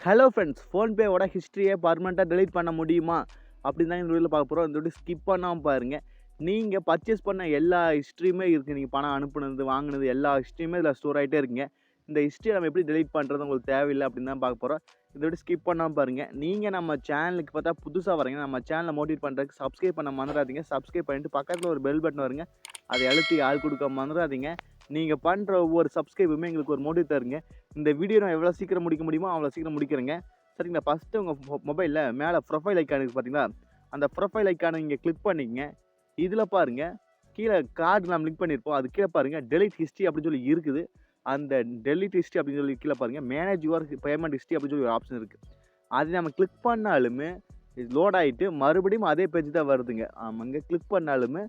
Hello friends, ஃபோன்பேவோட ஹிஸ்ட்ரியை பர்மனெண்ட்டாக delete பண்ண முடியுமா அப்படின்னு தான் இந்த வீடியோவில் பார்க்க போகிறோம். இந்த வீடியோ ஸ்கிப் பண்ணாமல் பாருங்கள். நீங்கள் பர்ச்சேஸ் பண்ண எல்லா ஹிஸ்ட்ரியுமே இருக்குது. நீங்கள் பணம் அனுப்புனது, வாங்கினது எல்லா ஹிஸ்ட்ரியுமே இதில் ஸ்டோர் ஆகிட்டே இருக்குங்க. இந்த ஹிஸ்ட்ரியை நம்ம எப்படி டெலீட் பண்ணுறது உங்களுக்கு தேவையில்லை அப்படின்னு தான் பார்க்க போகிறோம். இந்த வீடியோ ஸ்கிப் பண்ணாமல் பாருங்கள். நீங்கள் நம்ம சேனலுக்கு பார்த்தா புதுசாக வரீங்க, நம்ம சேனலை மோட்டிவேட் பண்ணுறதுக்கு சப்ஸ்கிரைப் பண்ண மறந்துடாதீங்க. சப்ஸ்கிரைப் பண்ணிட்டு பக்கத்தில் ஒரு பெல் பட்டன் வருங்க, அதை அழுத்தி ஆள் கொடுக்க மறந்துடாதீங்க. நீங்கள் பண்ணுற ஒவ்வொரு சப்ஸ்கிரைபுமே எங்களுக்கு ஒரு மோட்டிவ் தருங்க. இந்த வீடியோ நான் எவ்வளோ சீக்கிரம் முடிக்க முடியுமோ அவ்வளோ சீக்கிரம் முடிக்கிறேங்க. சரிங்களா? ஃபஸ்ட்டு உங்கள் மொபைலில் மேலே ப்ரொஃபைல் ஐக்கான் இருக்குது பார்த்தீங்களா? அந்த ப்ரொஃபைல் ஐக்கானை இங்கே கிளிக் பண்ணிக்கங்க. இதில் பாருங்கள், கீழே கார்டு நம்ம லிங்க் பண்ணியிருப்போம். அது கீழே பாருங்கள் டெலிட் ஹிஸ்ட்ரி அப்படின்னு சொல்லி இருக்குது. அந்த டெலிட் ஹிஸ்ட்ரி அப்படின்னு சொல்லி கீழே பாருங்கள் மேனேஜ் யுவர் பேமெண்ட் ஹிஸ்ட்ரி அப்படின்னு சொல்லி ஒரு ஆப்ஷன் இருக்குது. அது நம்ம கிளிக் பண்ணாலுமே லோட் ஆகிட்டு மறுபடியும் அதே பேஜ் தான் வருதுங்க. ஆமாங்க, கிளிக் பண்ணாலுமே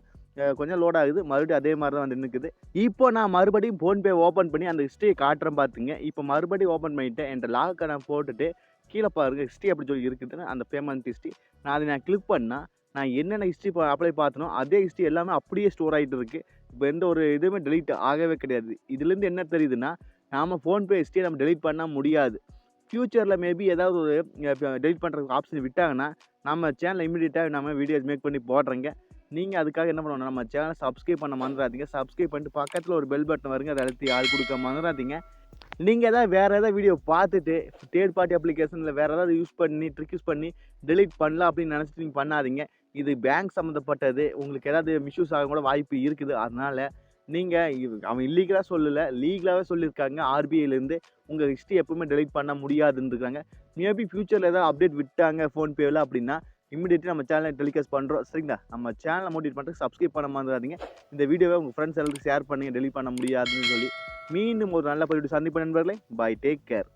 கொஞ்சம் லோட் ஆகுது, மறுபடியும் அதே மாதிரி தான் வந்து நிற்குது. இப்போ நான் மறுபடியும் ஃபோன்பே ஓப்பன் பண்ணி அந்த ஹிஸ்ட்ரியை காட்டுறேன் பார்த்துங்க. இப்போ மறுபடியும் ஓப்பன் பண்ணிவிட்டேன். என் லாக்கை நான் போட்டுட்டு கீழே பாருங்கள் ஹிஸ்ட்ரி அப்படி சொல்லி இருக்குதுன்னு அந்த பேமெண்ட் ஹிஸ்ட்ரி. நான் கிளிக் பண்ணால் நான் என்னென்ன ஹிஸ்ட்ரி அப்ளை பார்த்தனோ அதே ஹிஸ்ட்ரி எல்லாமே அப்படியே ஸ்டோர் ஆகிட்டு இருக்குது. இப்போ எந்த ஒரு இதுவுமே டெலீட் ஆகவே கிடையாது. இதுலேருந்து என்ன தெரியுதுன்னா, நாம் ஃபோன்பே ஹிஸ்ட்ரியை நம்ம டெலீட் பண்ண முடியாது. ஃப்யூச்சரில் மேபி ஏதாவது ஒரு டெலீட் பண்ணுறதுக்கு ஆப்ஷன் விட்டாங்கன்னா நம்ம சேனலில் இமீடியட்டாக நம்ம வீடியோஸ் மேக் பண்ணி போடுறேங்க. நீங்கள் அதுக்காக என்ன பண்ணணும், நம்ம சேனலை சப்ஸ்கிரைப் பண்ண மறந்துடாதீங்க. சப்ஸ்கிரைப் பண்ணிட்டு பக்கத்தில் ஒரு பெல் பட்டன் வருங்க, அதை அழுத்தி ஆள் கொடுக்க மறந்துடாதீங்க. நீங்கள் ஏதாவது வேறு ஏதாவது வீடியோ பார்த்துட்டு தேர்ட் பார்ட்டி அப்ளிகேஷனில் வேறு ஏதாவது யூஸ் பண்ணி ட்ரிக் யூஸ் பண்ணி டெலீட் பண்ணலாம் அப்படின்னு நினச்சிட்டு நீங்கள் பண்ணாதீங்க. இது பேங்க் சம்மந்தப்பட்டது, உங்களுக்கு ஏதாவது மிஸ்யூஸ் ஆக கூட வாய்ப்பு இருக்குது. அதனால் நீங்கள் அவன் இல்லீகலாக சொல்லலை, லீகலாகவே சொல்லியிருக்காங்க. ஆர்பிஐலேருந்து உங்கள் ஹிஸ்ட்ரி எப்பவுமே டெலீட் பண்ண முடியாதுன்னு இருக்காங்க. மேபி ஃப்யூச்சரில் ஏதாவது அப்டேட் விட்டாங்க ஃபோன்பேவில் அப்படின்னா இமீடியட்டாக நம்ம சேனலை டெலிகாஸ்ட் பண்ணுறோம். சரிங்களா? நம்ம சேனலை மோட்டிவேட் பண்ணுறதுக்கு சப்ஸ்கிரைப் பண்ண மறந்துடாதீங்க. இந்த வீடியோவை உங்கள் ஃப்ரெண்ட்ஸ் எல்லாத்துக்கும் ஷேர் பண்ணி டெலீட் பண்ண முடியாதுன்னு சொல்லி மீண்டும் ஒரு நல்ல பதிவு சந்திப்பு நண்பர்களே. பாய், டேக் கேர்.